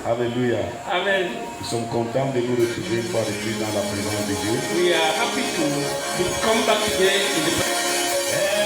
Alléluia. Amen. Nous sommes contents de nous retrouver une fois de plus dans la présence de Dieu. We are happy to come back today in the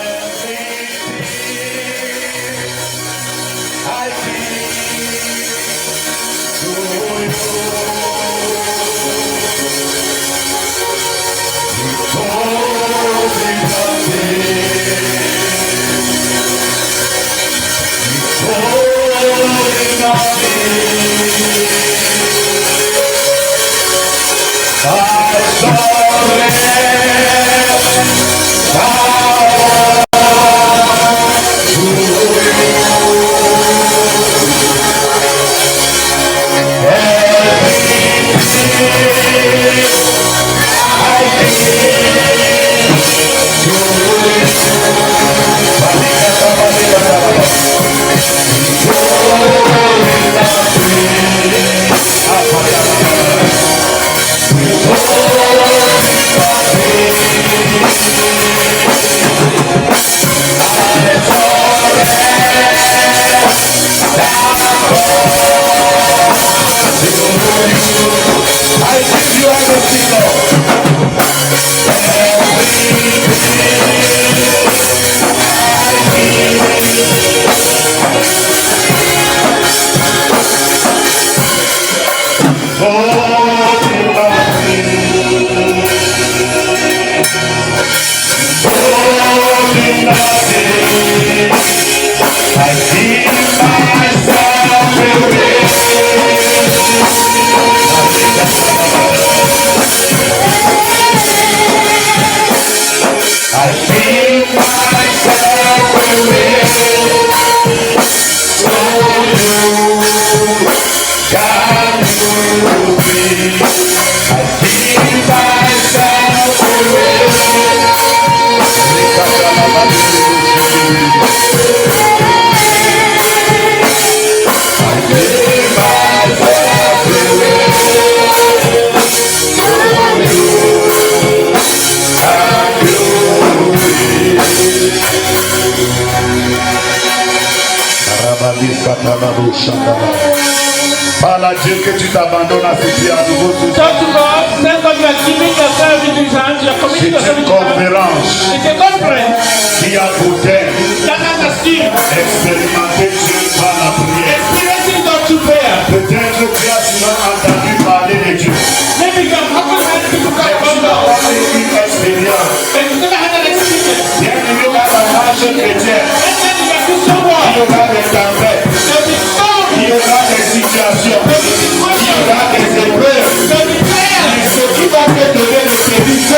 Parle à Dieu que tu t'abandonnes à ce Dieu à nouveau. Talk to God. Tell God you are giving yourself into His hands. You are committing C'est yourself une into His hands. conférence It's a conference qui a pour thème that has a theme. expérimenter Dieu par la prière. Experiencing God through prayer. Peut-être tu as souvent entendu parler de Dieu. Maybe you have often heard people talk Mais tu about n'as God, pas eu une expérience. but you've never had an experience. Bienvenue dans la marche chrétienne. And then you are Christian Il y world. aura des tempêtes, There will be storms. il y aura des situations, There will be il y questions. aura des épreuves. There will be prayers. Ce qui va te donner le bénéfice,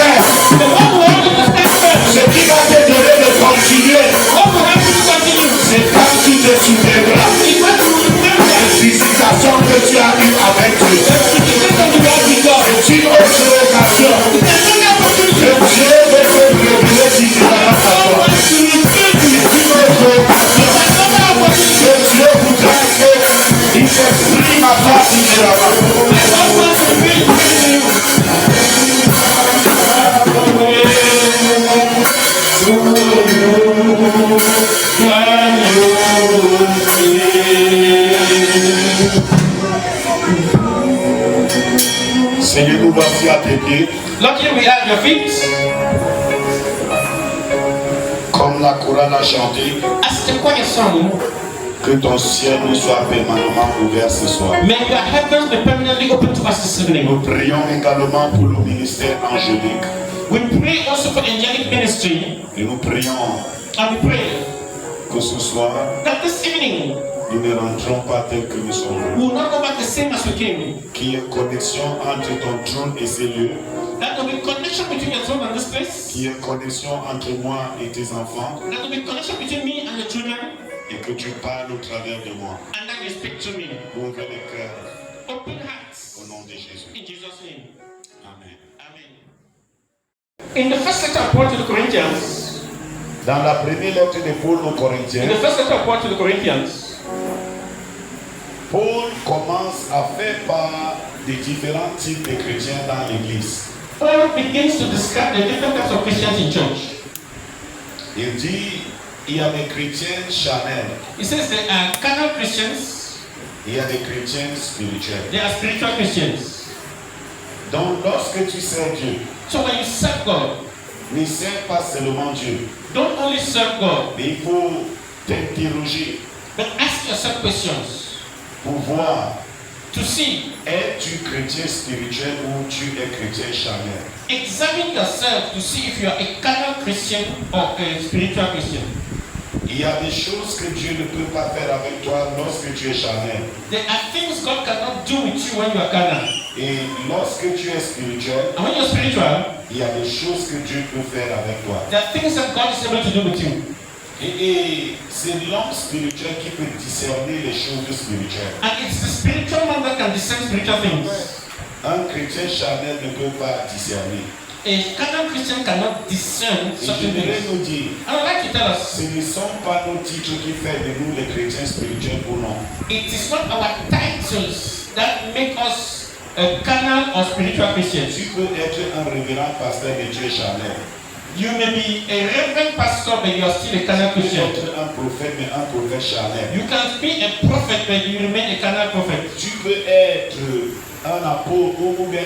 The one who wants you to stand firm. ce qui va te donner de continuer, What will help you to continue? c'est quand tu te soutiendras. It's when you remember Les visitations que tu as eues avec Dieu. that you can come to God with God. C'est une autre occasion It's another opportunity. que Dieu veut te révéler différemment à God toi. wants to reveal to you. C'est une autre occasion Another opportunity. que Dieu voudrait qu'il s'exprime à toi différemment. God wants to reveal to you. Seigneur, nous voici à tes pieds. Lord, here we are at your feet. Comme la chorale a chanté, As the choir song, que ton ciel nous soit permanemment ouvert ce soir. may your heavens be permanently open to us this Nous evening. prions également pour le ministère angélique. We pray also for angelic ministry, Et nous prions and we pray que ce soir, that this evening nous ne rentrons pas tel que nous sommes we venus. will not go back the same as we came. Qu'il y ait connexion entre ton trône et ces lieux. That there will be connection between your throne and this place. Qu'il y ait connexion entre moi et tes enfants. That there will be connection between me and your children, Et que tu parles au travers de moi. and that you speak to me. Ouvre les cœurs Open hearts. au nom de Jésus. In Jesus' name. Amen. Amen. In the first letter of Paul to the Corinthians, Dans la première lettre de Paul aux in Corinthiens, the first letter of Paul to the Corinthians, Paul commence à faire part des différents types de chrétiens dans l'église. Paul begins to describe the different types of Christians in church. Il dit, il y a des chrétiens charnels, He says there are carnal Christians, Il y a des chrétiens spirituels. They are spiritual Christians. Donc lorsque tu sers Dieu, So when you serve God, ne sers pas seulement Dieu. don't only serve God, Mais il faut t'interroger but ask yourself questions pour voir, to see. es-tu chrétien spirituel ou tu es chrétien charnel? Examine yourself to see if you are a carnal Christian or a spiritual Christian. Il y a des choses que Dieu ne peut pas faire avec toi lorsque tu es charnel. There are things God cannot do with you when you are carnal. Et lorsque tu es spirituel, And when you're spiritual, il y a des choses que Dieu peut faire avec toi. there are things that God is able to do with you. Et c'est l'homme spirituel qui peut discerner les choses spirituelles. And it's the spiritual man that can discern spiritual things. Un chrétien charnel ne peut pas discerner. A carnal Christian cannot discern Et certain j'aimerais things. nous dire, I would like to tell us, ce ne sont pas nos titres qui font de nous les chrétiens spirituels ou non. it is not our titles that make us a carnal or spiritual Christians. Tu peux être un révérend pasteur mais tu es charnel. You may be a reverend pastor, but you are still a carnal Tu peux Christian. être un prophète mais un prophète charnel. You can be a prophet, but you remain a carnal prophet. Tu peux être un apôtre ou bien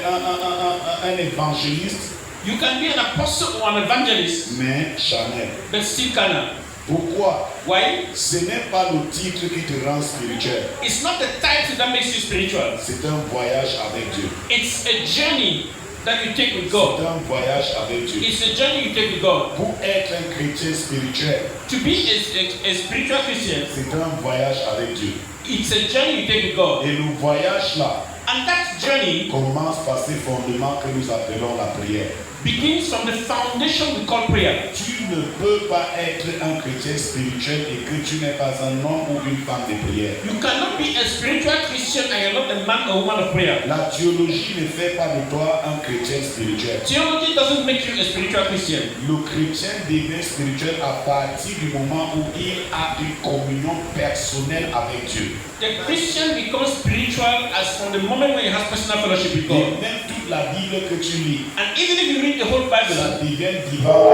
un évangéliste You can be an apostle or an evangelist, mais charnel. but still carnal. Pourquoi? Why? Ce n'est pas le titre qui te rend spirituel. It's not the title that makes you spiritual. C'est un voyage avec Dieu. It's a journey that you take with C'est God. un voyage avec Dieu. It's a journey you take with God. Pour être un chrétien spirituel, To be a spiritual Christian, c'est un voyage avec Dieu. it's a journey you take with God. Et le voyage là And that journey commence par ces fondements que nous appelons la prière. begins from the foundation we call prayer. Tu ne peux pas être un chrétien spirituel et que tu n'es pas un homme ou une femme de prière. You cannot be a spiritual Christian and you're not a man or woman of prayer. La théologie ne fait pas de toi un chrétien spirituel. Theology doesn't make you a spiritual Christian. Le chrétien devient spirituel à partir du moment où il a une communion personnelle avec Dieu. The Christian becomes spiritual as from the moment when he has personal fellowship with Et God. même toute la Bible que tu lis, And even if you read the whole Bible, ça devient vivant.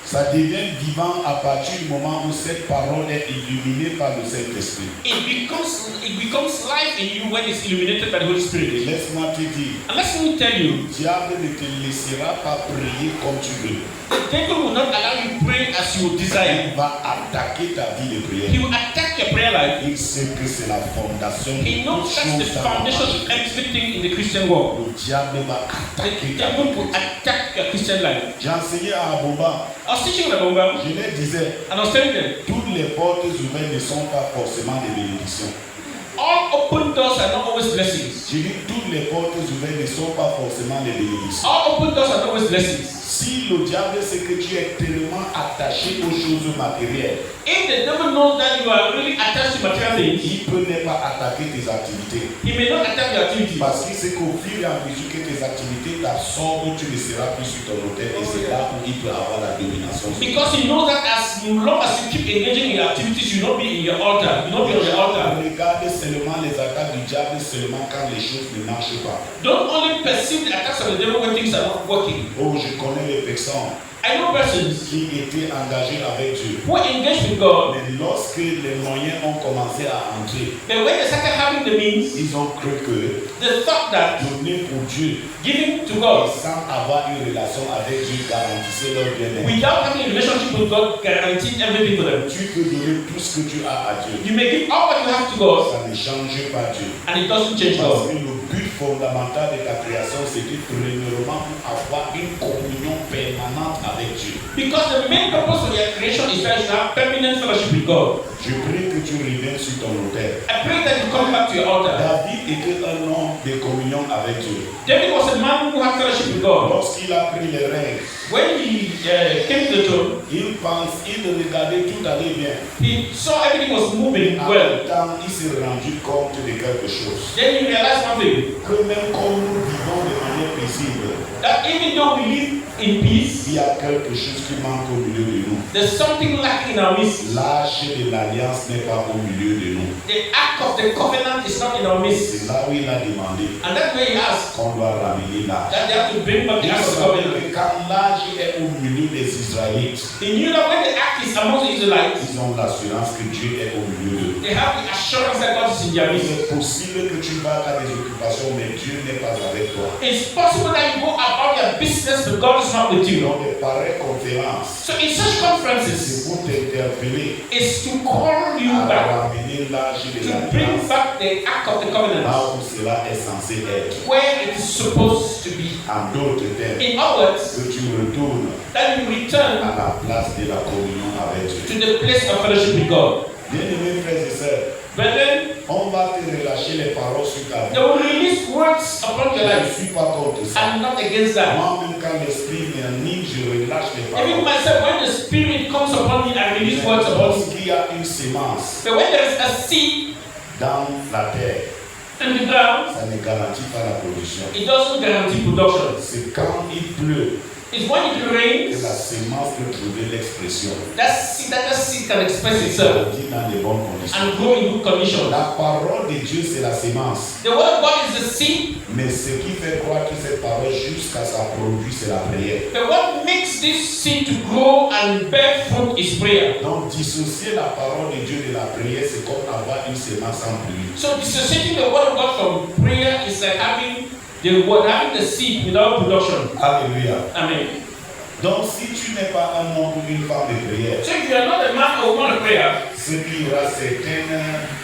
Ça devient vivant à partir du moment où cette parole est illuminée par le Saint-Esprit. it becomes life in you when it's illuminated by the Holy Et Spirit. laisse-moi te dire, And let me tell you, le diable ne te laissera pas prier comme tu veux. the devil will not allow you to pray as you desire. Il va attaquer ta vie de He prière. will attack your prayer life. Il sait que c'est la fondation de He knows toute that's the chose dans la foundation vie. of everything in the Christian world. Le diable va The attaquer ta devil vie. will attack your Christian life. J'ai enseigné à Abomba, I was teaching the Bible je leur disais, and I was telling them, toutes les portes ouvertes ne sont pas forcément des bénédictions. all open doors are not always blessings. Je dis, toutes les portes ouvertes ne sont pas forcément des bénédictions. All open doors are not always blessings. Si le diable sait que tu es tellement attaché aux choses matérielles, If the devil knows that you are really attached to material things, il peut ne pas attaquer tes activités. he may not attack your activities. Parce qu'il sait qu'au fur et à mesure que tes activités t'absorbent, tu ne seras plus sur ton hôtel et c'est là où il peut avoir la domination. Because he knows that as long as you keep engaging in your activities, you will not be in your altar. You will not be on your altar. Regarde seulement les attaques du diable seulement quand les choses ne marchent pas. Don't only perceive the attacks of the devil when things are not working. Oh, je connais les personnes I know persons qui étaient engagées avec Dieu. who engage with God, Mais lorsque les moyens ont commencé à entrer, but when they started having the means, ils ont cru que they thought that donner pour Dieu giving to et God sans avoir une relation avec Dieu garantissait leur bien-être. without having a relationship with God guaranteed everything for them. Tu peux donner tout ce que tu as à Dieu. You may give all what you have to God, Ça ne change pas Dieu. and it doesn't change Parce God. que le but fondamental de ta création, c'était premièrement pour avoir une communion permanente avec Dieu. Because the main purpose of your creation is that you have permanent fellowship with God. Je prie que tu reviennes sur ton autel. I pray that you come back to your altar. David était un homme de communion avec Dieu. David was a man who had fellowship with God. Lorsqu'il a pris les règles, When he came to the throne, il regardait tout allait bien. he saw everything was moving En well. même temps, il s'est rendu compte de quelque chose. Then he realized one thing, Que même comme nous vivons de manière paisible, that even though we live in peace, il y a quelque chose qui manque au milieu de nous. there's something lacking in our midst. L'arche de l'alliance n'est pas au milieu de nous. The act of the covenant is not in our midst. C'est là où il a demandé And that's where he asked qu'on doit ramener l'arche. that they have to bring back the Il act of savait covenant. que quand l'arche l'arche est au milieu des Israélites, They knew that when the ark is among the Israelites, ils ont l'assurance que Dieu est au milieu d'eux. they have the assurance that God is in their midst. C'est possible que tu vas à des occupations, mais Dieu n'est pas avec toi. It's possible that you go about your business, but God is not with you. Dans des pareilles conférences, So in such conferences, c'est pour t'interpeller it's to call you à back, ramener l'arche de to l'alliance bring back the ark of the covenant là où cela est censé être. where it is supposed to be. En d'autres termes, In other words, que tu retournes that you return à la place de la communion avec to Dieu. the place of fellowship with God. Bien-aimés frères et sœurs, Brethren, on va te relâcher les paroles sur ta vie. they will release words upon your Je ne life. suis pas contre ça. I'm not against that. Moi-même, quand l'esprit m'anime, je relâche les Even paroles. myself, when the Spirit comes upon me, I release words upon me. Lorsqu'il y a une sémence But when there is a seed dans la terre, in the ground, ça ne garantit pas la production. it doesn't guarantee production. C'est quand il pleut It's when it que rains la sémence peut trouver l'expression. that seed can express itself Dit dans les bonnes conditions. and grow in good conditions. La parole de Dieu, c'est la sémence. The word of God is the seed, Mais ce qui fait croire que cette parole jusqu'à sa produit, c'est la prière. but what makes this seed to grow and bear fruit is prayer. Donc, dissocier la parole de Dieu de la prière, c'est comme avoir une sémence sans pluie. So dissociating the word of God from prayer is like having the seed without production. Alléluia. Amen. Donc, si tu n'es pas un homme ou une femme de prière, So if you are not a man or woman of prayer, c'est qu'il y aura certaines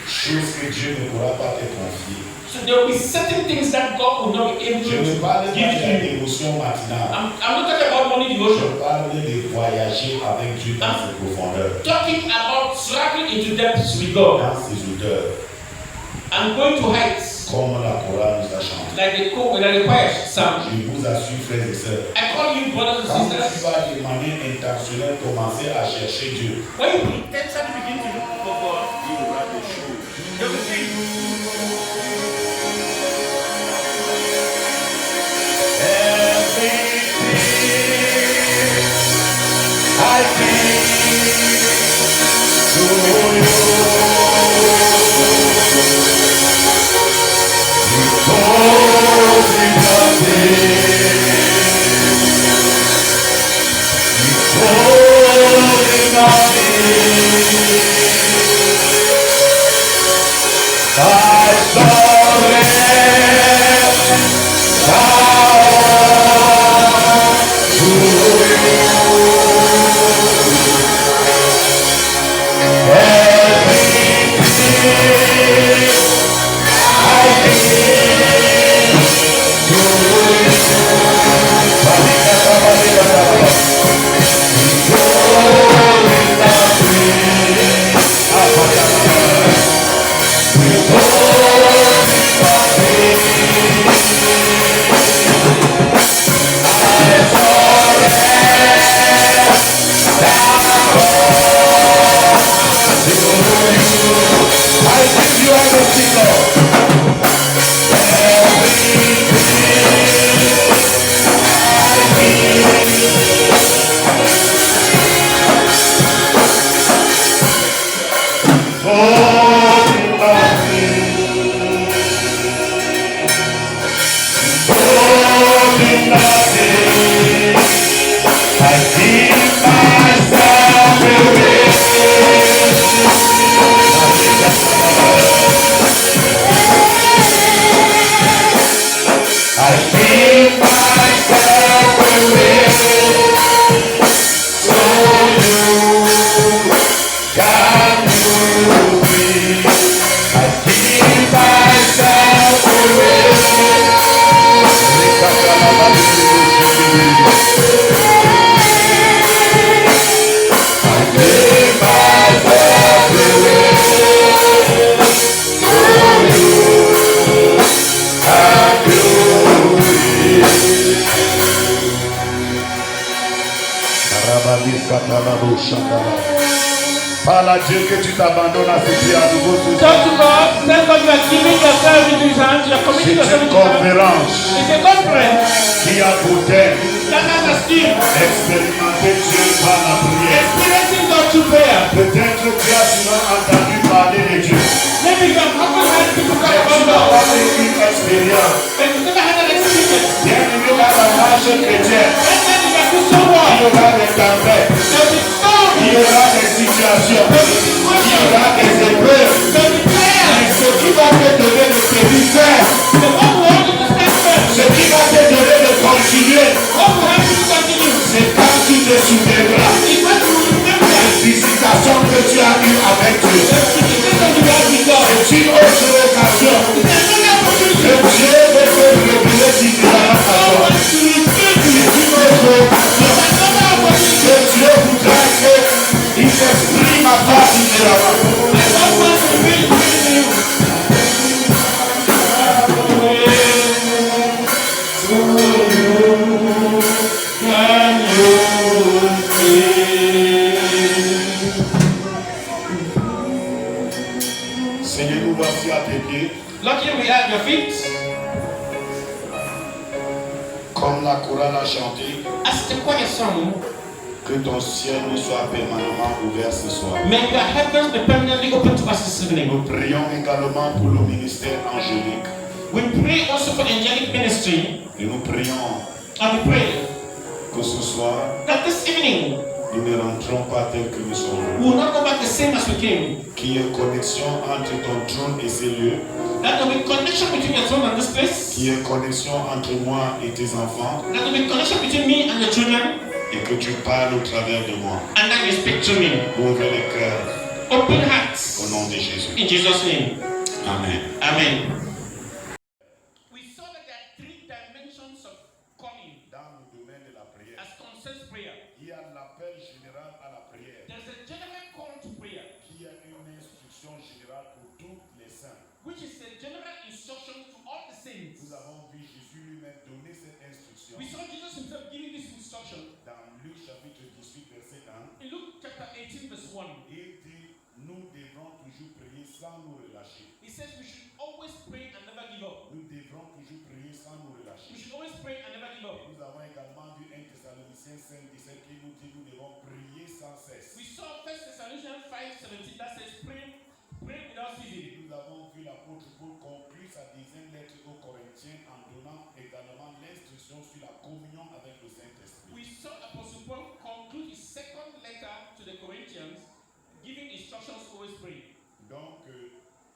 choses que Dieu ne pourra pas te confier. so there will be certain things that God will not be able Je ne parle to pas give de to you. l'émotion matinale. I'm not talking about morning Je devotion. parle de voyager avec Dieu dans ses profondeurs, Talking about traveling into depths with God dans ses odeurs, and going to heights comme la chorale nous a chanté. like the choir sang. Je vous assure, frères et sœurs, I call you brothers quand and tu sisters. vas de manière intentionnelle commencer à chercher Dieu, When you intentionally begin to look for God, il y aura des choses. you will see. I give you everything, Lord. Parle à Dieu que tu t'abandonnes à ce Dieu à nouveau ce Talk soir. to God. Tell God you are giving yourself into His hands. You are committing C'est yourself une into His hands. conférence It's a conference qui a pour thème that has a scheme. expérimenter Dieu par la prière. Experiencing God through prayer. Peut-être que tu as souvent entendu parler de Dieu, Maybe you have often heard people talk mais tu about n'as God, pas eu une expérience. but you've never had an experience. Bien-aimé dans la marche chrétienne, And then you are so aura des tempêtes. Il y aura des situations. Il y aura des épreuves. Mais ce qui va te donner de te faire, ce qui va te donner de continuer, c'est quand tu te souviendras des visitations que tu as eues avec Dieu. C'est une autre occasion que Dieu veut te révéler différemment à toi. C'est une autre occasion que Dieu voudrait qu'il s'exprime à toi différemment. Seigneur, nous voici à tes pieds. Lord, here we are at your feet. Comme la chorale a chanté, As the choir song, que ton ciel nous soit permanemment ouvert ce soir. may your heavens be permanently open to us this evening. Nous prions également pour le ministère angélique. We pray also for angelic ministry, Et nous prions and we pray que ce soir, that this evening nous ne rentrons pas tel que nous sommes. we will not go back the same as we came. Qu'il y ait connexion entre ton trône et ces lieux. That there will be connection between your throne and this place. Qu'il y ait connexion entre moi et tes enfants. That there will be connection between me and the children. Et que tu parles au travers de moi. And that you speak to me. Ouvre les cœurs Open au hearts. nom de Jésus. In Jesus' name. Amen. Amen. We saw that there are three dimensions of calling Dans le domaine de la prière, as concerns prayer. il y a l'appel général à la prière. There's a general call to prayer, Qui est une instruction générale pour tous les saints. which is a general instruction to all the saints. Nous avons vu Jésus lui-même donner cette instruction We saw Jesus himself giving this instruction dans Luc chapitre 18 verset 1. in Luke chapter 18 verse 1. Il dit, nous devrons toujours prier sans nous relâcher. He says we should always pray and never give up. Nous devrons toujours prier sans nous We relâcher. should always pray and never give up. Nous avons également vu 1 Thessaloniciens 5, 17 qui nous dit, nous devons prier sans cesse. We saw 1 Thessalonians 5:17 that says pray without ceasing. Nous avons vu l'apôtre Paul conclure sa deuxième lettre aux Corinthiens en donnant également l'instruction sur la communion avec le Saint-Esprit. We saw Apostle Paul conclude his second letter to the Corinthians, giving instructions to always pray. Donc,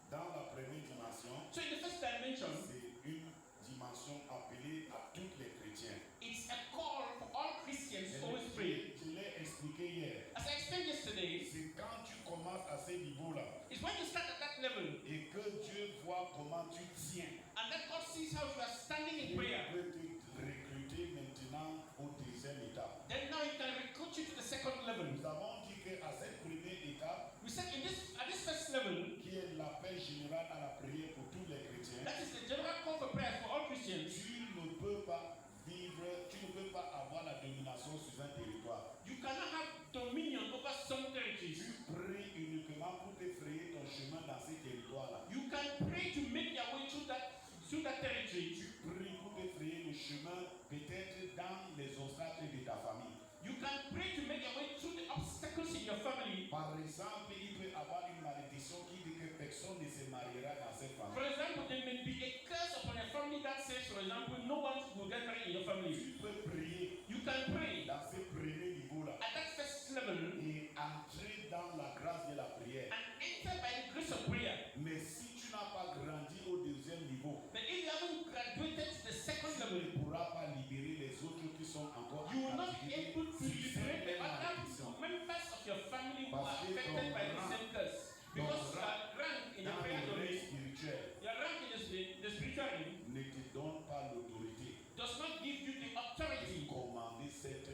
dans la première dimension, So in the first dimension, c'est une dimension appelée à tous les chrétiens. it's a call for all Christians to always pray. Je l'ai expliqué hier. As I explained yesterday, C'est quand tu commences à ce niveau-là it's when you start at that level et que Dieu voit comment tu tiens. and then God sees how you are standing in Il prayer. peut te recruter maintenant au deuxième étape. Then now you can recruit you to the second level. Nous avons dit qu'à cette première étape, We said at this first level, qui est l'appel général à la prière pour tous les chrétiens, that is the general call for prayer for all Christians. tu ne peux pas vivre, tu ne peux pas avoir la domination sur un territoire. You cannot have dominion over some territories. Tu pries uniquement pour te frayer ton chemin dans ces territoires-là. You can pray to make your way through that territory. Tu pries pour te frayer le chemin peut-être dans les obstacles de ta famille. You can pray to make your way through the obstacles in your family. Par exemple, il peut y avoir une malédiction qui dit que personne ne se mariera dans cette For famille. example, there may be a curse upon a family that says, for example, no one will get married in your family. Tu peux prier You can pray dans ce premier niveau-là at that first level et entrer dans la grâce de la prière. and enter by the grace of prayer. Mais si tu n'as pas grandi au deuxième niveau, But if you haven't graduated to the second tu level, ne pourras pas libérer les autres qui sont encore you will en not be activité able to sur liberate the cette other malédiction. members of your family who are Parce que affected by the ton same curse. Because ton your rank in the Dans prayer le règne domain, spirituel, your rank in the spiritual realm ne te donne pas l'autorité does not give you the de authority commander cette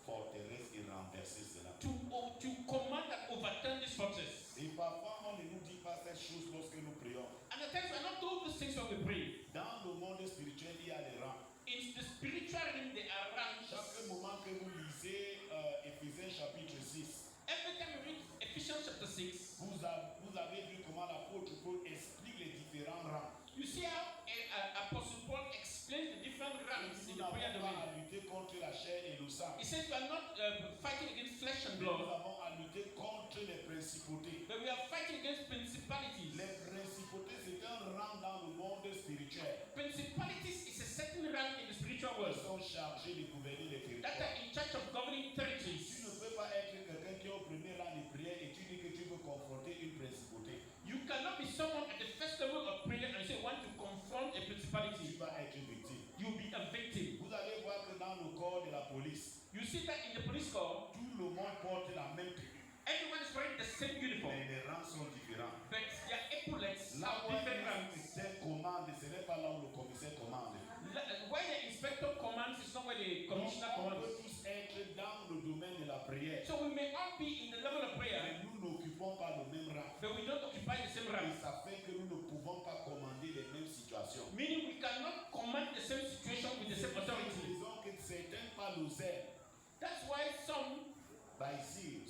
forteresse et renverser cela. to command and overturn this fortress. Et parfois, on ne nous dit pas cette chose lorsque nous prions. And at times we are not told these things when we pray. Dans le monde spirituel, il y a des rangs. In the spiritual realm, there are ranks. Chaque moment que vous lisez Éphésiens chapitre 6, Every time you read Ephesians chapter 6, vous avez vu comment l'apôtre Paul explique les différents rangs. you see how Apostle Paul explains the different ranks Nous in the prayer n'avons pas domain. à lutter contre la chair et le sang. He says we are not fighting against flesh and Nous blood, avons à lutter contre les principautés. but we are fighting against principalities. Les principautés, c'est un rang dans le monde spirituel. Principalities is a certain rank in the spiritual world Ils sont chargés de gouverner les that territoires. are in charge of governing confronter une principauté. You cannot be someone at the first level of prayer and say you want to confront a Tu principality. vas être une victime. You'll be a victim. Vous allez voir que dans le corps de la police, You see that in the police corps, tout le monde porte la même tenue. everyone is wearing the same uniform, Mais les rangs sont différents. but their epaulets Là have où different un ranks. inspecteur commande, ce n'est pas là où le commissaire commande. Where the inspector commands is not where the Donc, commissioner on commands. peut tous être dans le domaine de la prière. So we may all be in the level of prayer, Mais nous n'occupons pas le même rang. but we don't occupy the same Et rank. ça fait que nous ne pouvons pas commander les mêmes situations. Meaning we cannot command the same situation with the same Nous authority. disons que certains par le zèle, That's why some by zeal,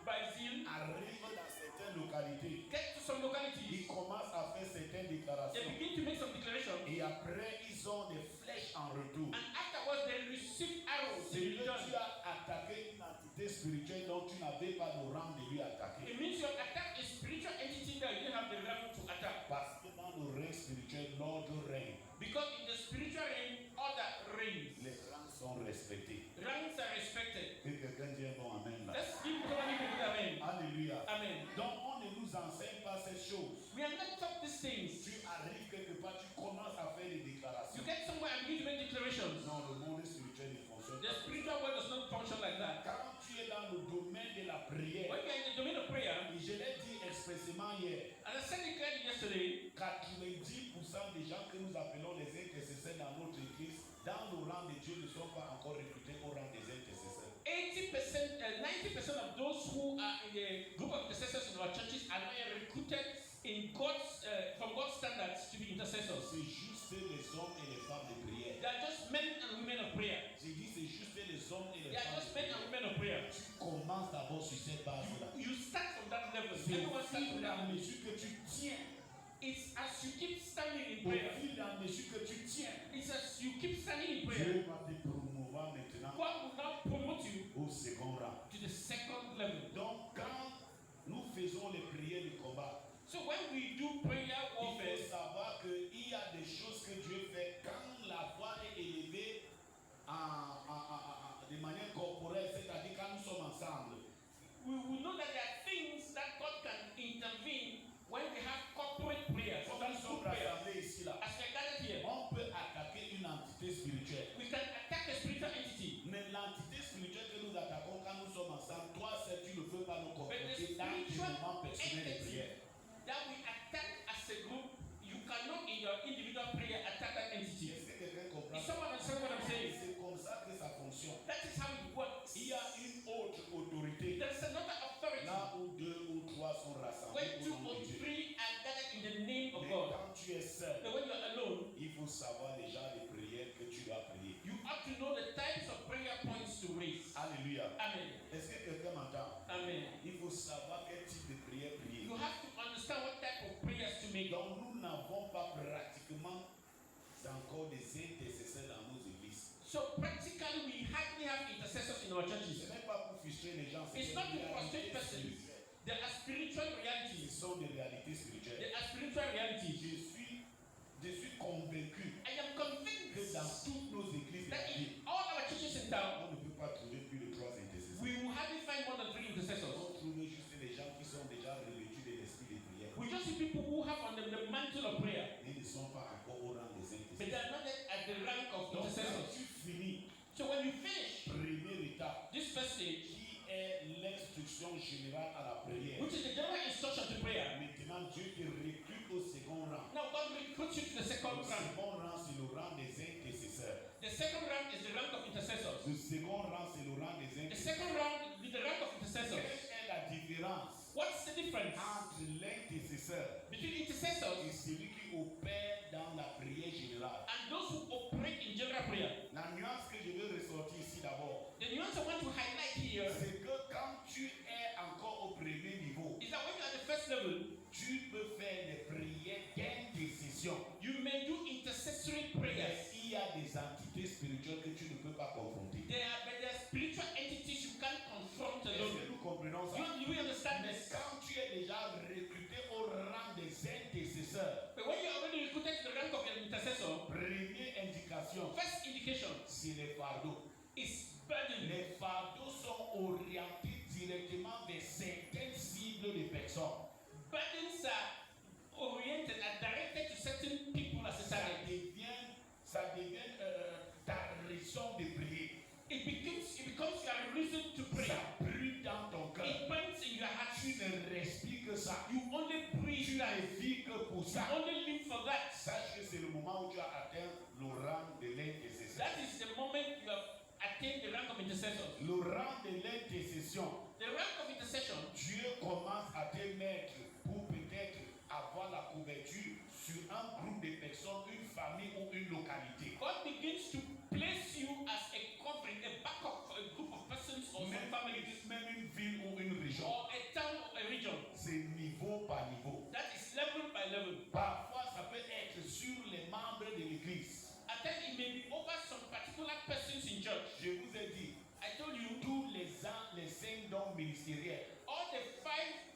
by zeal arrivent dans certaines localités. get to some localities. Ils commencent à faire certaines They déclarations. begin to make some declarations, Et après, ils ont des flèches en retour. and afterwards they receive arrows C'est in que tu return. as attaqué une entité spirituelle dont tu n'avais pas le rang de lui attaquer. It means you have attacked a spiritual entity that you didn't have the rank to attack. Parce que dans le règne spirituel, l'ordre règne. Because in the spiritual realm, order reigns. Les rangs sont respectés. Ranks are respected. Que quelqu'un dise un bon amen là. Let's give somebody a good amen. Alléluia. Amen. Donc on ne nous enseigne pas ces choses. We are not taught these things. Tu arrives quelque part, tu commences à faire des You déclarations. get somewhere and begin to make declarations. Non, le monde spirituel ne fonctionne The pas. spiritual world does not function like that. Quand tu es dans le domaine de la prière, When you are in the domain of prayer, et je l'ai dit expressément hier, and I said it clearly yesterday, 90% des gens que nous appelons les intercesseurs dans notre église, dans le rang de Dieu, ne sont pas encore recrutés au rang des intercesseurs. 90% of those who are in the group of intercessors in our churches are not yet recruited in God's from God's standards to be intercessors. C'est juste les hommes et les femmes de prière. They are just men and women of prayer. J'ai dit c'est juste les hommes et They les are femmes de just men prière. and women of prayer. Tu commences d'abord sur cette base-là. You start from that level. C'est Everyone au starts fur from et à that level. mesure que tu tiens, It's as you keep standing in au prayer. fur et à mesure que tu tiens, It's as you keep standing in prayer. Dieu va te promouvoir maintenant God will now promote you au second rang. to the second level. Donc quand nous faisons les prières de combat, So when we do prayer il warfare, faut savoir qu'il y a des choses que Dieu fait quand la voix est élevée de manière corporelle, c'est-à-dire quand nous sommes ensemble. we will know that there are things that God can intervene when we have corporate prayers. Quand Sometimes nous two sommes prayers. rassemblés ici, là, As we are gathered here, on peut attaquer une entité spirituelle. we can attack a spiritual entity. Mais l'entité spirituelle que nous attaquons quand nous sommes ensemble, toi seul, tu ne peux pas nous But the confronter dans tes spiritual moments personnels de entity prière. that we attack as a group, you cannot in your individual prayer attack that entity. Est-ce que quelqu'un comprend? Is someone understand what I'm saying? C'est comme ça que ça fonctionne. That is how it works. Il y a une autre autorité. There is another authority Là où deux ou trois sont rassemblés where au two nom or de Dieu. three are gathered in the name of Mais God. quand tu es seul, But when you're alone, il faut savoir déjà les prières que tu dois prier. you have to know the types of prayer points to raise. Alléluia. Amen. Est-ce que quelqu'un m'entend? Amen. Il faut savoir quel type de prière prier. You have to understand what type of prayers to make. Donc nous n'avons pas pratiquement encore des intercesseurs dans nos églises. So practically, we hardly have intercessors in our Ce churches. n'est pas pour frustrer les gens, c'est It's des not to réalités frustrate persons. spirituelles. There are spiritual Ce realities. sont des réalités spirituelles. There are spiritual realities. Je suis convaincu I am que convinced dans toutes nos églises, that in all our churches in town, on ne peut pas trouver plus de 3 intercesseurs. we will hardly find more than 3 intercessors. On trouve juste des gens qui sont déjà revêtus de l'esprit de prière. We just see people who have on them the mantle of prayer, Ils ne sont pas encore au rang des but they intercesseurs. are not yet at the rank of Donc quand intercessors. tu finis, So when you finish première étape, this first stage, qui est l'instruction générale à la prière. which is the general instruction to prayer, Maintenant, Dieu te recrute au second rang. now God recruits you to the Le second rank. second rang, c'est le rang des intercesseurs. The second rank is the rank of intercessors. Le second rang, c'est le rang des The intercesseurs. second rank is the rank of Quelle intercessors. est la différence What's the difference entre l'intercesseur between intercessors et celui qui opère dans la prière générale? and those who operate in general prayer? La nuance que je veux ressortir ici d'abord, The nuance I want to highlight here c'est que quand tu es encore au premier niveau, is that when you're at the first level, tu peux faire des prières d'intercession. you may do intercessory prayers. Il y a des entités spirituelles que tu ne peux pas confronter. There are spiritual entities you can't confront Est-ce que alone. nous comprenons ça? Do we understand Mais this? quand tu es déjà recruté au rang des intercesseurs, But when you're already recruited to the rank of an intercessor, première indication, first indication c'est les fardeaux. is burden. Les fardeaux sont orientés directement vers certaines cibles de personnes. burdens are oriented and directed to certain people as a target, ça devient ta raison de prier. it becomes your reason to pray. Ça brûle dans ton cœur. It burns in your heart. Tu ne respires que ça. You only breathe Tu that. ne vis que pour You ça. only live for that. Sache que c'est le moment où tu as atteint le rang de l'intercession. That is the moment you have attained the rank of intercession. Le rang de l'intercession, The rank of intercession, Dieu commence à te mettre pour peut-être avoir la couverture sur un groupe de personnes, une famille ou une localité. God begins to place you as a covering, a backup for a group of persons or some families, Même une ville ou une région. or a town or a region. C'est niveau par niveau. That is level by level. Parfois, ça peut être sur les membres de l'église. At times it may be over some particular persons in church. Je vous ai dit, I told you, tous les 5 dons ministériels, all the 5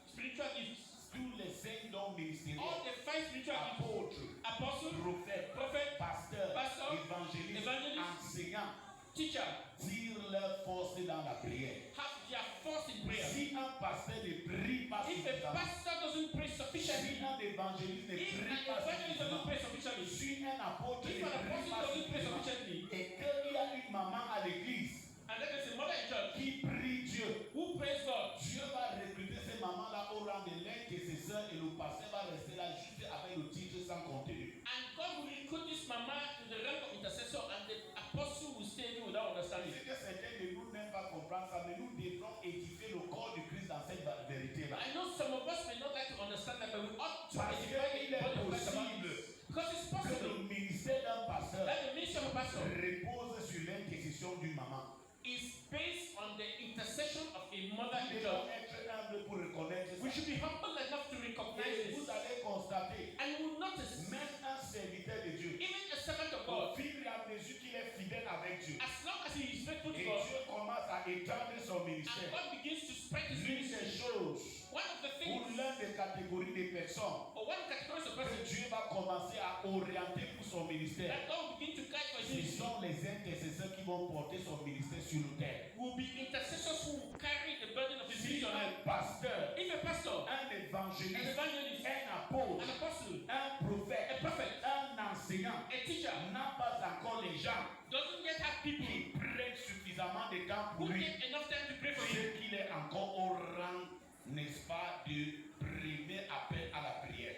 spiritual gifts, tous les 5 dons all ministériels, the 5 spiritual gifts, apôtres, apostle, prophètes, prophet, pasteurs, pastor, évangélistes, evangelist, enseignants, teacher, tirent leur force dans la prière. have their force in prayer. Si un pasteur ne prie pas If a suffisamment, pastor doesn't pray si sufficiently, un évangéliste ne if an prie pas evangelist doesn't suffisamment, pray sufficiently, si un apôtre if ne an prie apostle pas doesn't pray suffisamment, sufficiently, et qu'il y a une maman à l'église and then there's a mother in church qui prie Dieu, who prays God, Dieu va recruter ces mamans-là au rang de l'intercesseur et le pasteur va rester là juste avec le titre sans contenu. and God will recruit this mama to the rank of intercessor, and the apostle will stay there without understanding. C'est que certains de nous n'aiment pas comprendre ça, mais nous devrons édifier le corps du Christ dans cette vérité-là. I know some of us may not like to understand that, but we ought to Parce edify qu'il the est body of Christ about possible this. Because it's que possible le ministère d'un pasteur that the ministry of a pastor repose sur l'intercession d'une maman. is based on the intercession of a mother Nous in devons church. être humbles pour reconnaître We ça. should be humble enough to recognize Et this. vous allez constater, And you will notice, même un serviteur de Dieu, even a servant of au God, fur et à mesure qu'il est fidèle avec Dieu, as long as he is faithful to et God, Dieu commence à étendre son and ministère, God begins to spread his l'une ministry, des choses, one of the ou things, l'une des catégories de personnes, or one category of que person Dieu va commencer à orienter pour son ministère, that God will begin to guide for his ce ministry sont les intercesseurs qui vont porter son ministère sur le terre. will be intercessors who will carry the burden of his Si ministry on un earth. pasteur, If a pastor, un an évangéliste, evangelist, un apôtre, an apostle, un a prophète, prophet, un enseignant a teacher n'a pas encore les gens doesn't yet have people qui prennent suffisamment de temps who pour lui, take enough time to pray for him, c'est qu'il est encore au rang, n'est-ce pas, de premier appel à la prière.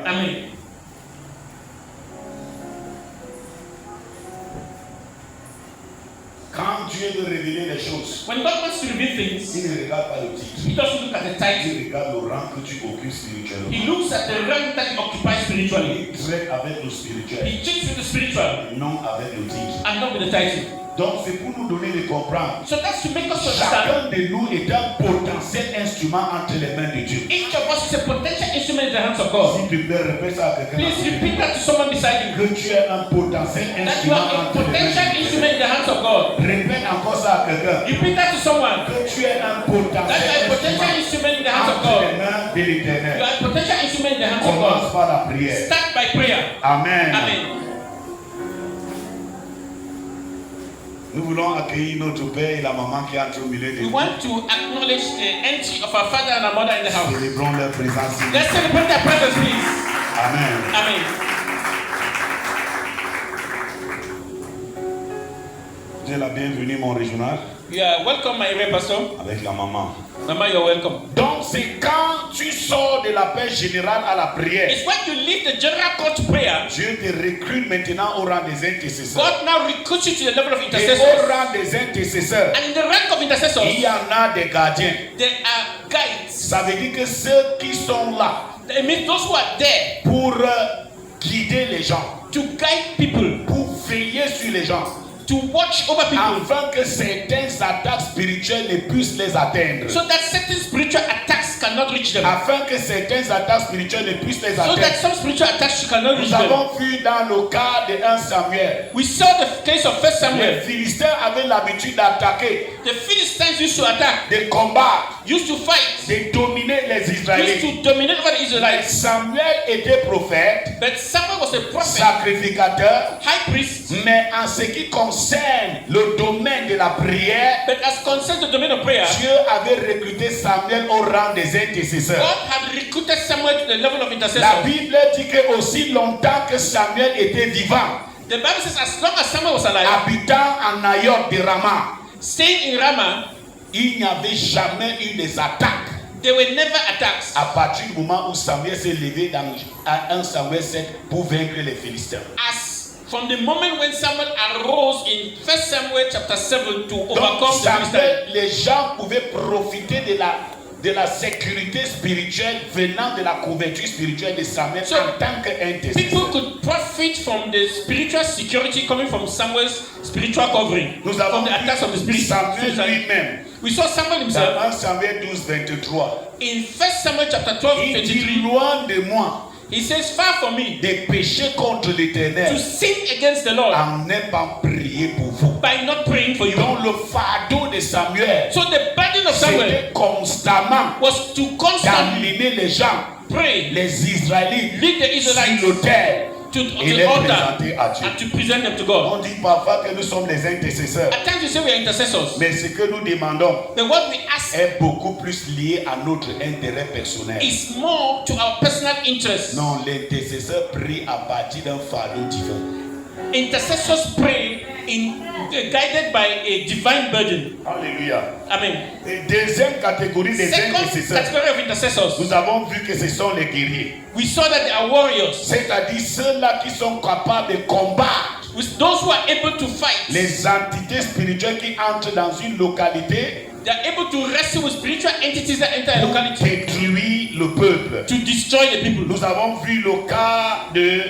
Amen. Quand Dieu veut révéler les choses, When God wants to reveal things, il ne regarde pas le titre, he doesn't look at the title. il regarde le rang que tu occupes spirituellement. He looks at the rank that you occupy spiritually. Il traite avec le spirituel, He treats with the spiritual non avec le titre. and not with the title. Donc c'est pour nous donner de comprendre. So that's to make us understand. Chacun de nous est un potentiel instrument entre les mains de Dieu. Each of us is a potential instrument in the hands of God. S'il te plaît, répète ça à quelqu'un. Please repeat that to someone beside you. Que tu es un potentiel That you instrument are a entre les mains potential de Dieu. instrument in the hands of God. Répète encore ça à quelqu'un. Repeat that to someone. Que tu es un That you potentiel are a potential instrument instrument in the hands of entre les God. mains de You l'Éternel. are a potential instrument in the hands of Commence God. par la prière. Start by prayer. Amen. Amen. Nous voulons accueillir notre père et la maman qui entrent au milieu de We nous. want to acknowledge the entry of our father and our mother in the house. Célébrons leur présence. Let's celebrate their presence, please. Amen. Amen. Tu es la bienvenue, mon régional, You are welcome, my area pastor. avec la maman. Mama, you're welcome. Donc c'est quand tu sors de l'appel général à la prière, It's when you leave the general call to prayer, Dieu te recrute maintenant au rang des intercesseurs. God now recruits you to the level of Et au intercessors. rang des intercesseurs, And in the rank of intercessors, il y en a des gardiens. there are guides. Ça veut dire que ceux qui sont là It means those who are there pour guider les gens, to guide people, pour veiller sur les gens, to watch over people, afin que certaines attaques spirituelles ne puissent les atteindre. so that certain spiritual attacks cannot reach them. Afin que certaines attaques spirituelles ne puissent les So that atteindre. some spiritual attacks cannot reach Nous them. avons vu dans le cas de 1 Samuel, We saw the case of 1 les Samuel. Philistins avaient l'habitude d'attaquer, The Philistines used to attack, de combattre, used to fight, de dominer les used Israélites. to dominate over the Israelites. Samuel était prophète, But Samuel was a prophet, sacrificateur, high priest, mais en ce qui concerne le domaine de la prière, but as concerns the domain of prayer, Dieu avait recruté Samuel au rang des intercesseurs. God had recruited Samuel to the level of La intercessor. Bible dit que aussi longtemps que Samuel était vivant, The Bible says as long as Samuel was alive, habitant en Naïot de Rama, staying in Ramah, il n'y avait jamais eu des attaques. there were never attacks. À partir du moment où Samuel s'est levé dans 1 Samuel 7 pour vaincre les Philistins. As from the moment when Samuel arose in 1 Samuel chapter 7 to Donc overcome the Philistines, Samuel, les gens pouvaient profiter de la sécurité spirituelle venant de la couverture spirituelle de Samuel So, en tant people qu'intercesseur. could profit from the spiritual security coming from Samuel's spiritual covering, Nous avons from the attacks of the vu spirit. Samuel lui-même We saw Samuel dans himself 1 Samuel 12, 23. in 1 Samuel chapter 12, Il dit 23. loin de moi He says, far from me de pécher contre to l'Éternel sin against the Lord en n'ayant prié pour vous. by not praying for you. Donc le fardeau de Samuel, So the burden of Samuel c'était constamment was to constantly d'amener les gens, pray, les Israélites, lead the sur Israelites l'autel to et the les altar présenter à Dieu. and to present them to God. On dit parfois que nous sommes les intercesseurs, At times we say we are intercessors, mais ce que nous demandons but what we ask est beaucoup plus lié à notre intérêt personnel. is more to our personal interests. Non, l'intercesseur prie à partir d'un fardeau divin. Intercessors pray guided by a divine burden. Alléluia. Amen. Et deuxième catégorie des Second intercesseurs, category of intercessors, nous avons vu que ce sont les guerriers. we saw that they are warriors, C'est-à-dire ceux-là qui sont capables de combattre with those who are able to fight. les entités spirituelles qui entrent dans une localité They are able to wrestle with spiritual entities that enter a pour locality détruire le peuple. to destroy the people. Nous avons vu le cas de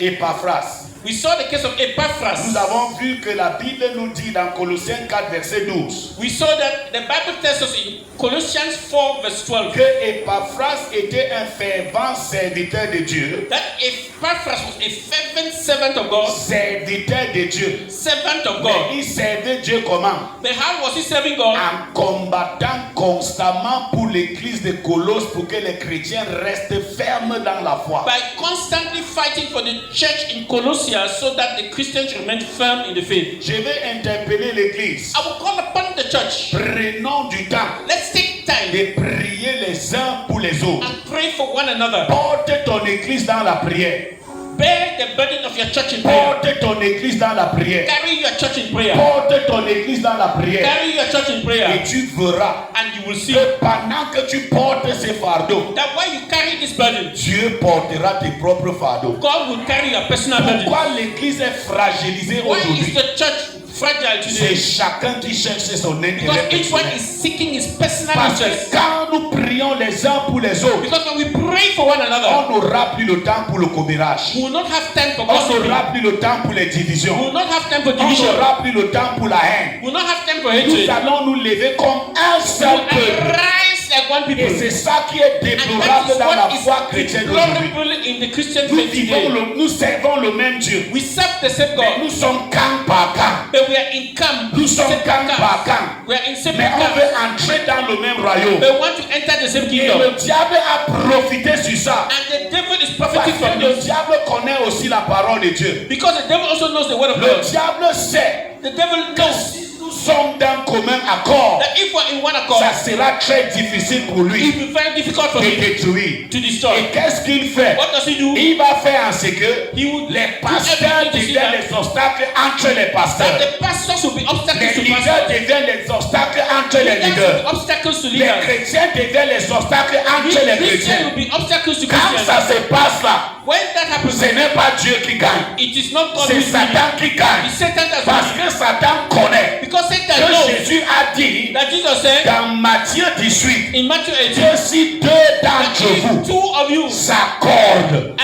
Épaphras. We saw the case of Nous Epaphras. avons vu que la Bible nous dit dans Colossiens 4, verset 12, We saw that the Bible tells us in Colossians 4 verse 12 que Épaphras était un fervent serviteur de Dieu, that Epaphras was a fervent servant of God, serviteur de Dieu. servant of Mais God. il servait Dieu comment? But how was he serving God? En combattant constamment pour l'église de Colosse pour que les chrétiens restent fermes dans la foi. By constantly fighting for the church in Colossia so that the Christians remain firm in the faith. Je vais interpeller l'église. I will call upon the church. Prenons du temps Let's take time de prier les uns pour les autres. and pray for one another. Porte ton église dans la prière. Bear the burden of your church in prayer. Porte ton église dans la prière. Carry your church in prayer. Porte ton église dans la prière. Carry your church in Et prayer. tu verras And you will see que pendant que tu portes ces fardeaux, that while you carry this burden, Dieu portera tes propres fardeaux. God will carry your personal burden. Pourquoi l'église est fragilisée Why is aujourd'hui? the church fragile C'est today? chacun qui cherche son intérêt Because each one personnel. is seeking his personal Parce que interest. quand nous prions les uns pour les autres, Because when we pray for one another, on n'aura plus le temps pour le commérage. we will not have time for On gossiping. n'aura plus le temps pour les We divisions. will not have time for On division. n'aura plus le temps pour la haine. We will not have time for Nous hatred. allons nous lever comme un We seul will peuple. arise like one people. Et c'est ça qui est And that déplorable is dans la what foi is chrétienne d'aujourd'hui. deplorable in the Christian Nous faith vivons today. nous servons le même Dieu. We serve the same Mais God, nous sommes camp par camp. but we are in camp. Nous sommes separate camp par camps. camp. We are in separate Mais on camps. veut entrer dans le même royaume. They want to enter the same Et kingdom. le diable a profité sur ça. And the devil is Parce profiting from que le this. diable connaît aussi la parole de Dieu. Because the devil also knows the word of Le God. diable sait The devil que knows si nous sommes d'un commun accord, that if we're in one accord, ça sera très difficile pour it lui will be very difficult for de him détruire. to Et destroy. qu'est-ce qu'il fait? What does he do? Il va faire en ce que He would les do pasteurs everything to see deviennent that, les obstacles entre les that pasteurs. the pastors will be obstacles Les to leaders pastors. deviennent les obstacles entre les Leaders will leaders. be obstacles to Les leaders. chrétiens deviennent les obstacles entre les Christians chrétiens. will be obstacles to Quand ça Christians. se passe là, When that happens, ce n'est pas Dieu qui gagne, it is not God who c'est is winning. Satan qui gagne. It's Satan that's Parce winning. que Satan connaît Because Satan que knows Jésus a dit that Jesus said dans Matthieu 18 in Matthew 18 que si deux that d'entre if vous two of you s'accordent,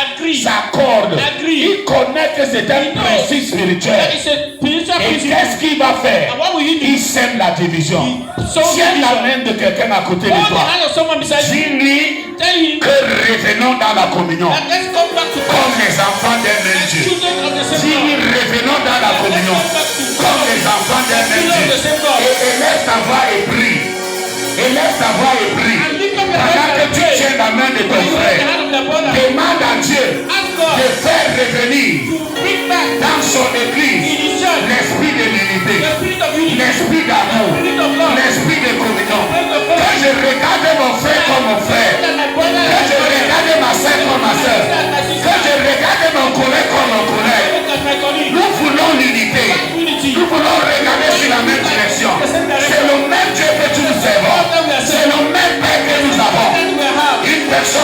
agree, il connaît que c'est un principe that spirituel. is a spiritual Et principle. qu'est-ce qu'il va faire? And what will you do? Il sème la division. sow Tiens la division. main de quelqu'un à côté de Hold the toi. hand of someone beside you. Dis-lui Tell him que revenons dans la communion that let's come back to comme God les enfants d'un même as Dieu. children of the same Dis-lui God. revenons dans la communion comme les enfants d'un même Children of the Dieu. same God. Et laisse ta voix et prie. Et laisse ta voix et prie. And lift up your Pendant hands que and tu pray. tiens la main de ton When you hold the frère, hand of the brother, demande à Dieu ask God de faire revenir to bring back dans son in église his church l'esprit de l'unité, the spirit of unity, l'esprit d'amour, the spirit of love, l'esprit de communion. the spirit of Que fellowship. je regarde mon frère comme mon frère. That my brother Que je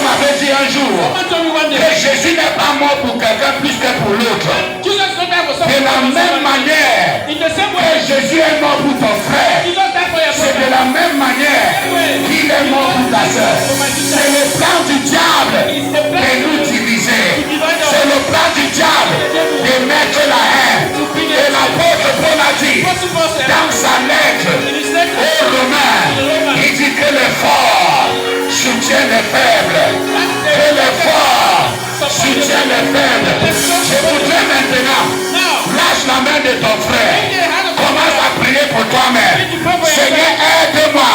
m'avait dit un jour Someone told me one que day. Jésus n'est pas mort pour quelqu'un plus que pour l'autre. Jesus don't die for De someone. la même manière In the same que way. Jésus est mort pour ton frère, Jesus died for your c'est de brother. la même manière qu'il est mort pour ta soeur. C'est le plan du diable de nous diviser. C'est le plan du diable de mettre la haine. Et l'apôtre Paul a dit dans sa lettre aux Romains, il dit que les forts soutiennent les faibles. Que les forts soutiennent les faibles. Je voudrais maintenant lâche la main de ton frère. Commence à prier pour toi-même. Seigneur, aide-moi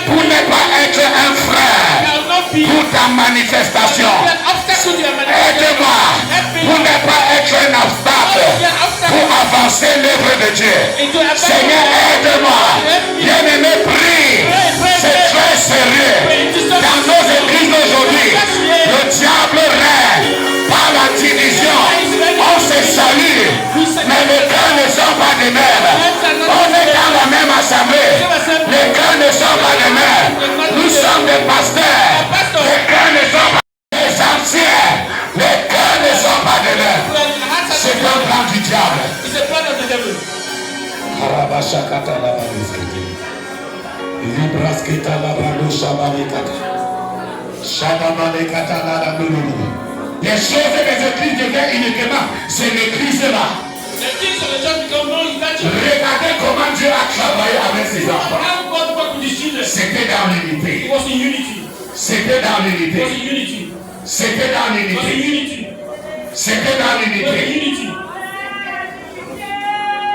pour ne pas être un frère pour ta manifestation. Aide-moi pour ne pas être un obstacle pour avancer l'œuvre de Dieu. Seigneur, aide-moi. Bien-aimé, prie. C'est très sérieux. Dans nos églises aujourd'hui, le diable règne par la division. On se salue, mais les cœurs ne sont pas les mêmes. On est dans la même assemblée. Les cœurs ne sont pas les mêmes. Nous sommes des pasteurs. Les cœurs ne sont pas les anciens. Les cœurs ne sont pas les mêmes. C'est un plan du diable. It's a plan of the devil. Les choses des églises deviennent uniquement. C'est l'église là. The things of the church become known in that church. Regardez comment Dieu a travaillé avec ses enfants. How God worked with his children. C'était dans It l'unité. was in unity. C'était dans It was l'unité. in unity. C'était dans It was in l'unité. unity. C'était dans It was in l'unité. unity.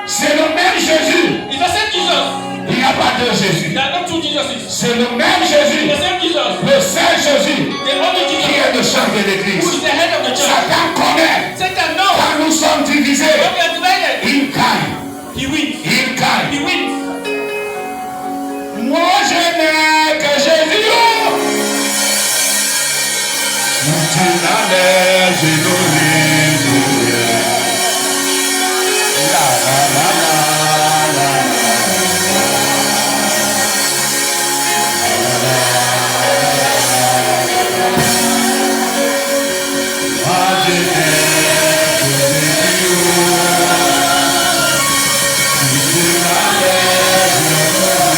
C'est le même Jésus. It's the same Jesus. Il n'y a pas deux Jésus. There are not two Jesuses. C'est le même It's Jésus. the same Jesus. Le Saint Jésus The only qui Jesus est le chef de who l'église. is the head of the church. Satan connaît. Satan knows. Quand nous sommes divisés, When we are divided, il gagne. he wins. Il gagne. He wins. Moi je n'ai que Jésus. Tu n'as l'air généreux. La la la la la. Moi je n'ai que Jésus. Tu n'as l'air généreux.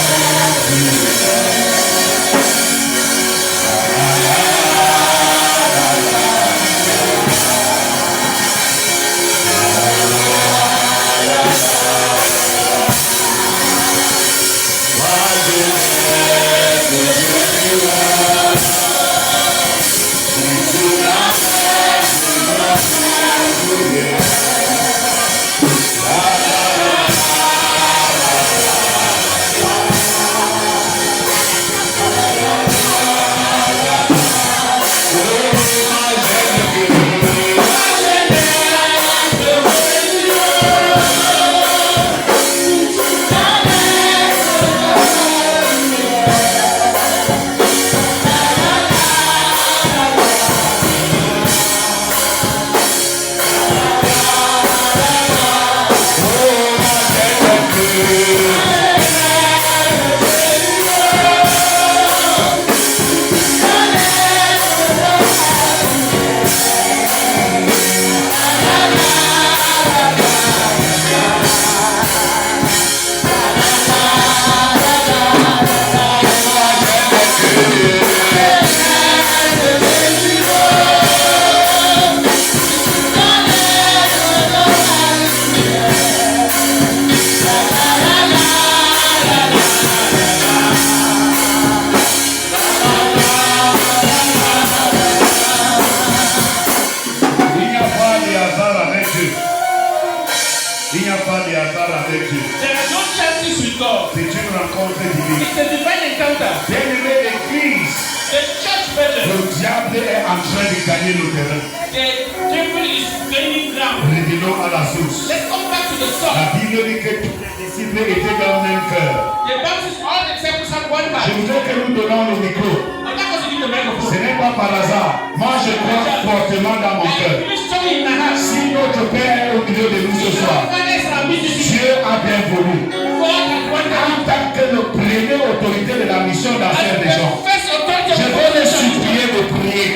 Il n'y a pas de hasard avec Dieu. There are no chances with God. C'est une rencontre divine. It's a divine encounter. Bien-aimé l'Église, The church brethren, le diable est en train de gagner le terrain. the devil is gaining ground. Revenons à la source. Let's come back to the source. La Bible dit que tous les disciples étaient dans le même cœur. The Bible says all the disciples had one Je heart. voudrais que nous donnons le micro. I'm not going to give the Ce microphone. n'est pas par hasard. Moi, je crois fortement dans mon I cœur. feel strongly in my heart. Si notre Père est au milieu de nous ce soir, Fathers are busy. Dieu a bien voulu. God has wanted En tant que le premier autorité de la mission d'affaires des gens, first authority je of vais les the church. supplier de prier.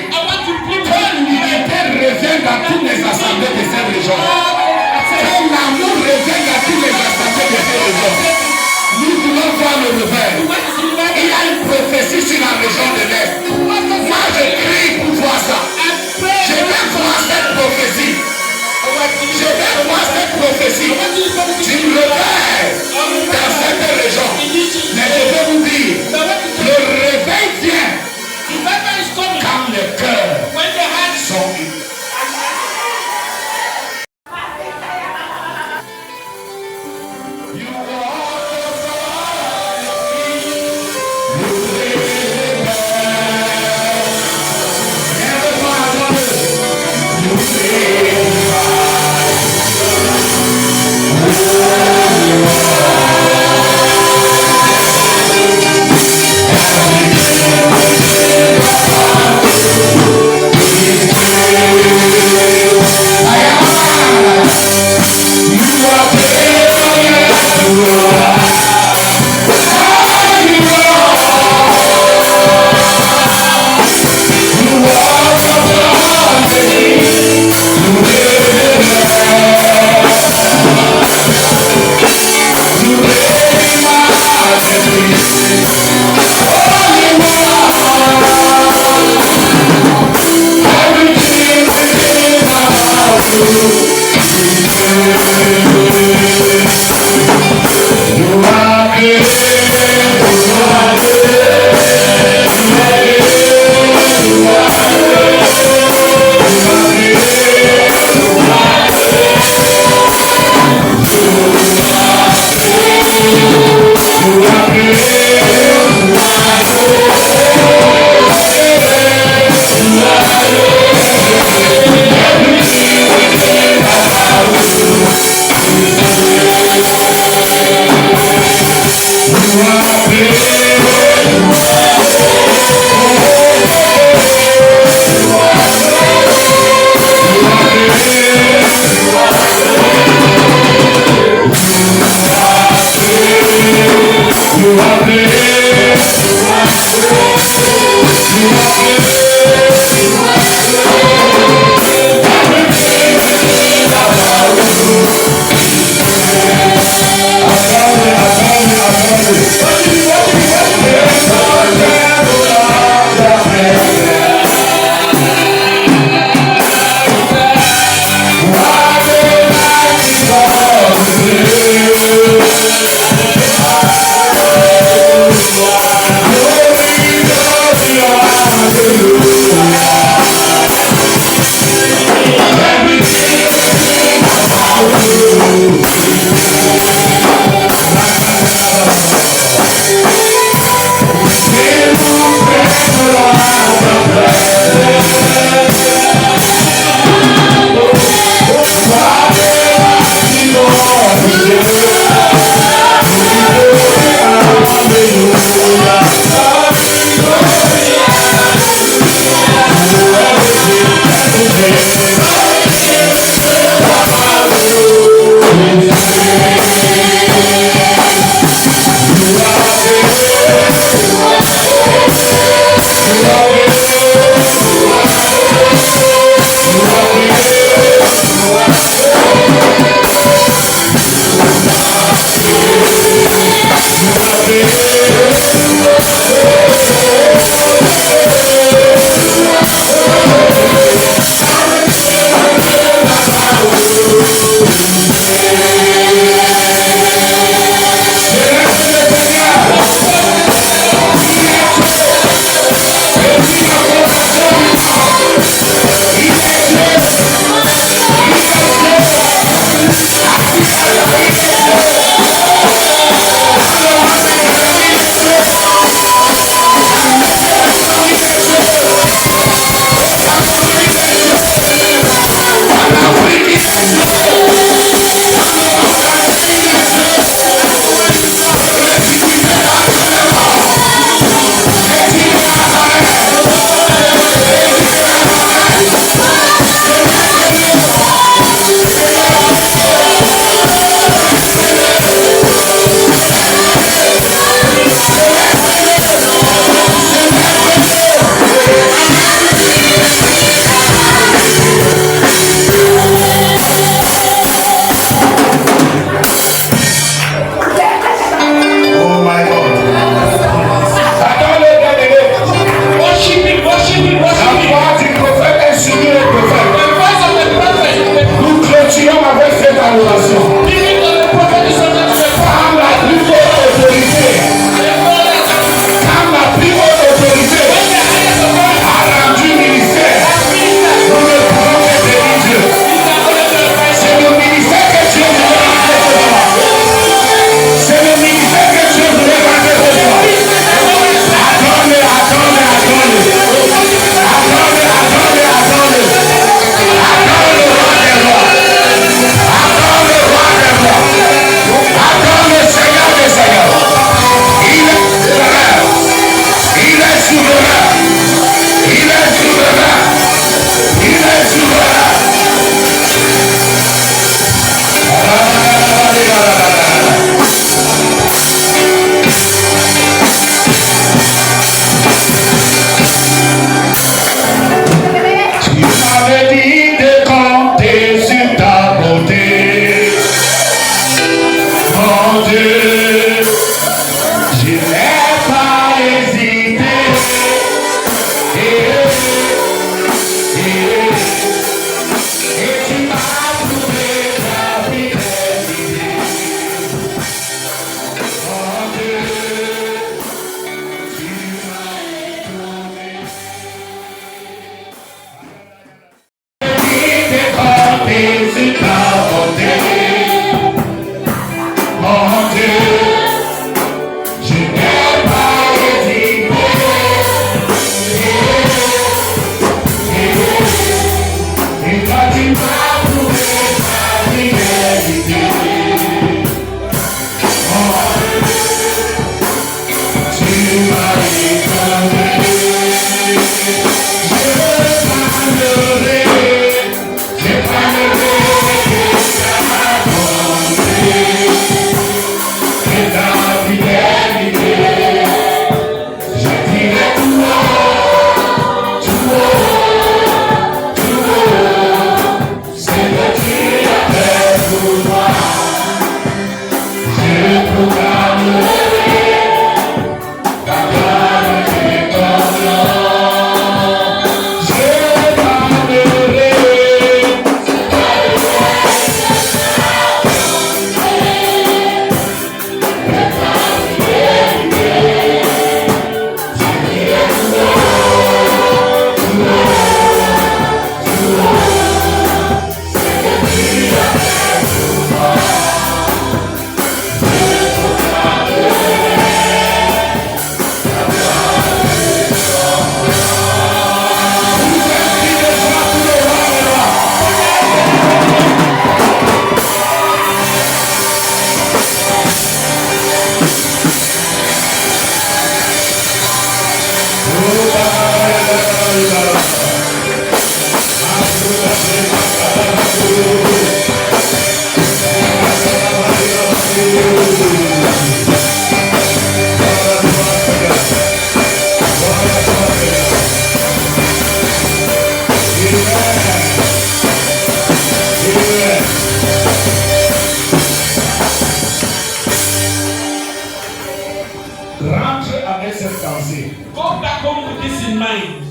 Rentre avec cette pensée. Go back home with this in mind.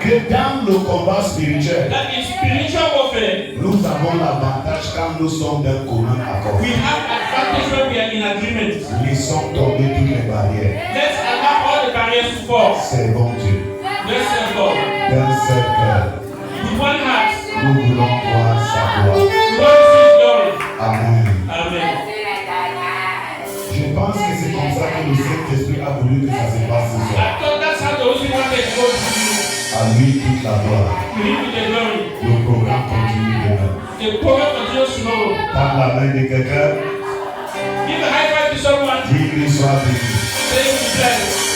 Que dans le combat spirituel, That in spiritual warfare, nous avons l'avantage quand nous sommes d'un commun accord. we have advantage when we are in agreement. Laissons tomber toutes les barrières. Let's allow all the barriers to fall. Servons Dieu. Let's serve God. D'un seul cœur, With one heart, nous voulons voir sa gloire. we want to see His glory. Amen. Amen. Je pense que c'est comme ça que le Saint-Esprit a voulu que ça se passe ce soir. I thought that's how the Holy Spirit wanted to go to you. À lui toute la gloire. To Him with the glory. Le programme continue demain. The program continues tomorrow. Tends la main de quelqu'un, Give a high five to someone. dis-lui sois béni. Say it with blessed.